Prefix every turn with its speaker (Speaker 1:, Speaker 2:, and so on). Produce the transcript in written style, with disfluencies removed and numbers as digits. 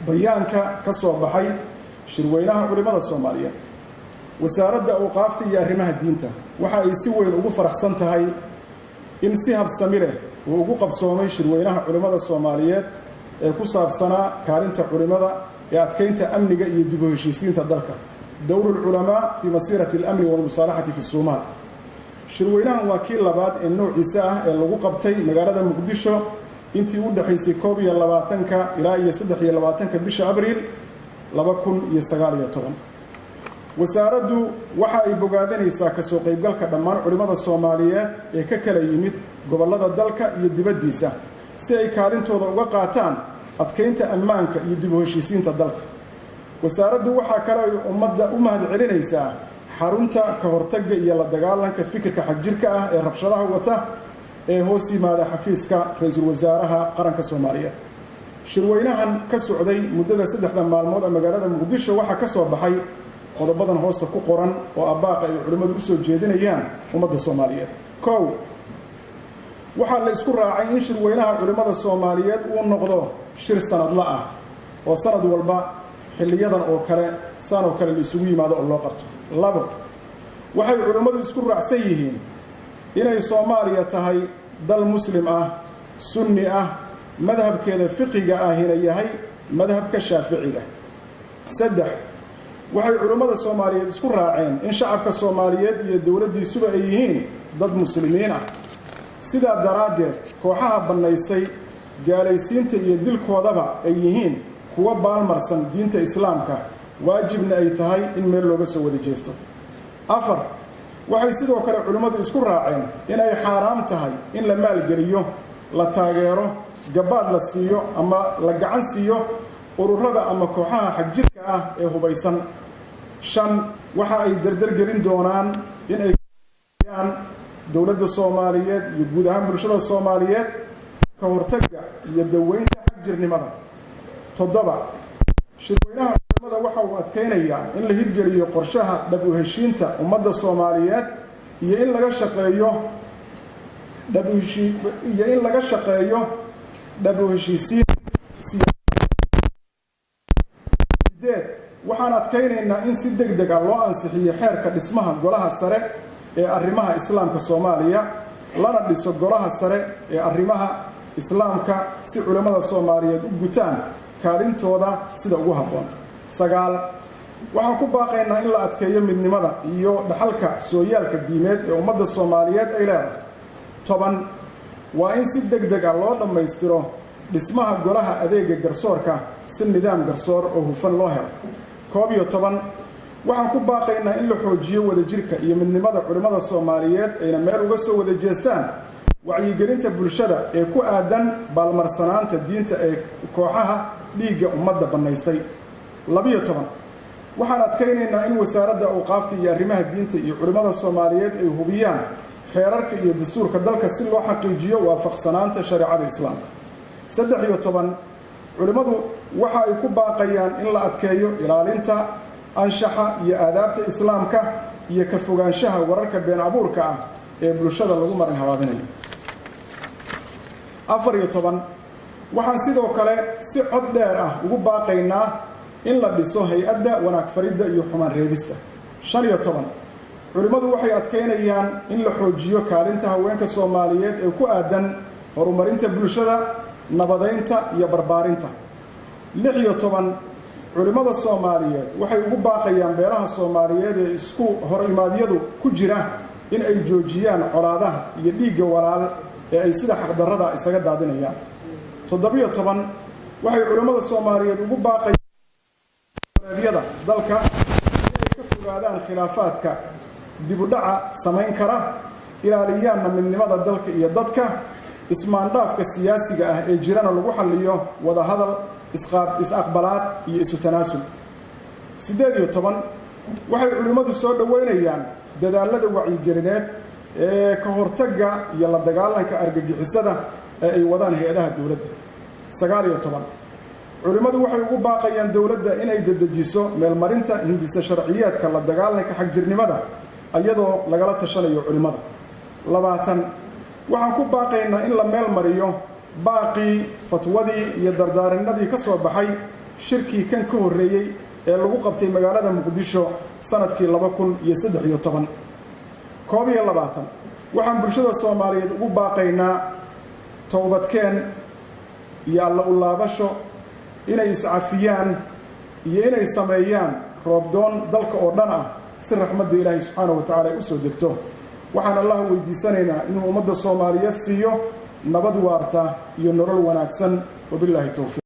Speaker 1: bayaanka ka soo baxay shirweynaha culimada Soomaaliyeed. wasaaradda awqaafta iyo arrimaha diinta waxa ay si weyn ugu faraxsan tahay in si habsami leh uu ugu qabsoomay shirweynaha culimada Soomaaliyeed ee ku saabsanaa kaalinta culimada ee adkeynta amniga iyo dib u heshiisiinta dalka dowrul culamaa fi masirati al-amn wal musaalahati fi Soomaal. shirweynahan waa kii labaad ee noociisa ah ee lagu qabtay magaalada Muqdisho intii u dhaxaysay 22 ilaa 23 bisha Abriil 2019. wasaaraddu waxa ay bogaadinaysaa ka soo qaybgalka dhammaan culimada Soomaaliyeed ee ka kala yimid gobollada dalka iyo dibaddiisa si ay kaalintooda uga qaataan adkeynta ammaanka iyo dib u heshiisiinta dalka. wasaaraddu waxa kale ay ummadda u mahadcelinaysaa xarunta ka hortagga iyo la dagaalanka fikirka xagjirka ah ee rabshadaha wata ee hoos yimaada xafiiska ra'iisul wasaaraha qaranka Soomaaliyeed. shirweynahan ka socday muddada 3 maalmood ee magaalada Muqdisho waxa ka soo baxay qodobadan hoosta ku qoran oo abaaqa ay culimadu u soo jeedinayaan ummadda Soomaaliyeed. kow, waxaa la isku raacay in shirweynaha culimada Soomaaliyeed uu noqdo shir sanadla ah oo sanad walba xilliyadan oo kale sano kale la isugu yimaado oo loo qabto. labo, waxay culimadu isku raacsan yihiin inay Soomaaliya tahay dal muslim ah, sunni ah, madhabkeeda fiqiga ahina yahay madhabka Shaaficiga. saddex, waxay culimada Soomaaliyeed isku raaceen in shacabka Soomaaliyeed iyo dawladdiisuba ay yihiin dad muslimiin ah. sidaa daraaddeed kooxaha bannaystay gaalaysiinta iyo dilkoodaba ay yihiin kuwa baalmarsan diinta islaamka, waajibna ay tahay in meel looga soo wada jeesto. afar, waxay sidoo kale culimadu isku raaceen in ay xaaraam tahay in la maalgeliyo, la taageero, gabaad la siiyo ama la gacan siiyo ururada ama kooxaha xagjirka ah ee hubaysan. shan, waxa ay dardargelin doonaan in ay dowladda Soomaaliyeed iyo guud ahaan bulshada Soomaaliyeed ka hortagga iyo daweynta xagjirnimada. toddoba, shirweynaha culimada waxa uu adkeynayaa in la hirgeliyo qorshaha dhab u heshiinta ummadda Soomaaliyeed iyo in laga shaqeeyo dhab u heshiisiin. sideed, waxaan adkeynaynaa in si degdeg ah loo ansixiyo xeerka dhismaha golaha sare ee arrimaha islaamka Soomaaliya, lana dhiso golaha sare ee arrimaha islaamka si culimada Soomaaliyeed u gutaan kaalintooda sida ugu habboon. sagaal, waxaan ku baaqaynaa in la adkeeyo midnimada iyo dhaxalka sooyaalka diimeed ee ummadda Soomaaliyeed ay leedahay. toban, waa in si degdeg ah loo dhammaystiro dhismaha golaha adeega garsoorka si nidaam garsoor oo hufan loo helo. 11, waxaan ku baaqaynaa in la xoojiyo wadajirka iyo midnimada culimada Soomaaliyeed ayna meel uga soo wada jeestaan wacyigelinta bulshada ee ku aadan baalmarsanaanta diinta ee kooxaha dhiigga ummadda bannaystay. 12, waxaan adkeynaynaa in wasaaradda awqaafta iyo arrimaha diinta iyo culimada Soomaaliyeed ay hubiyaan xeerarka iyo dastuurka dalka si loo xaqiijiyo waafaqsanaanta shariicada islaamka. 13, culimadu waxa ay ku baaqayaan in la adkeeyo ilaalinta anshaxa iyo aadaabta islaamka iyo ka fogaanshaha wararka been abuurka ah ee bulshada lagu marin habaabinayo. 14, waxaan sidoo kale si cod dheer ah ugu baaqaynaa in la dhiso hay-adda wanaag faridda iyo xumaan reebista. 15, culimadu waxay adkeynayaan in la xoojiyo kaalinta haweenka Soomaaliyeed ee ku aadan horumarinta bulshada, nabadeynta iyo barbaarinta. 16, culimada Soomaaliyeed waxay ugu baaqayaan beelaha Soomaaliyeed ee isku horimaadyadu ku jira in ay joojiyaan colaadaha iyo dhiigga walaal ee ay sida xaqdarrada isaga daadinayaan. 17, waxay culimada Soomaaliyeed ugu baaqayaan dalka inay ka fogaadaan khilaafaadka dib u dhaca samayn kara, ilaaliyaanna midnimada dalka iyo dadka, ismaandhaafka siyaasiga ah ee jirana lagu xalliyo wada hadal, is-aqbalaad iyo isu tanaasul. 18, waxay culimadu soo dhaweynayaan dadaalada wacyigelineed ee ka hortagga iyo la dagaalanka argagixisada ee ay wadaan hay-adaha dowladda. 19, culimadu waxay ugu baaqayaan dowladda inay dedejiso meelmarinta hindisa sharciyeedka la dagaalanka xagjirnimada iyadoo lagala tashanayo culimada. 20, waxaan ku baaqaynaa in la meel mariyo baaqii fatwadii iyo dardaaranadii ka soo baxay shirkii kan ka horreeyey ee lagu qabtay magaalada muqdisho sanadkii 2013. 22 waxaan bulshada Soomaaliyeed ugu baaqaynaa toobadkeen iyo alla u laabasho inay iscafiyaan iyo inay sameeyaan roobdoon dalka oo dhan ah si raxmadda Ilaahay subxaanahu wa ta'aala u soo degto. waxaan Allah weydiisanaynaa inuu ummadda Soomaaliyeed siiyo nabad waarta iyo nolol wanaagsan. wabillahi tawfiiq.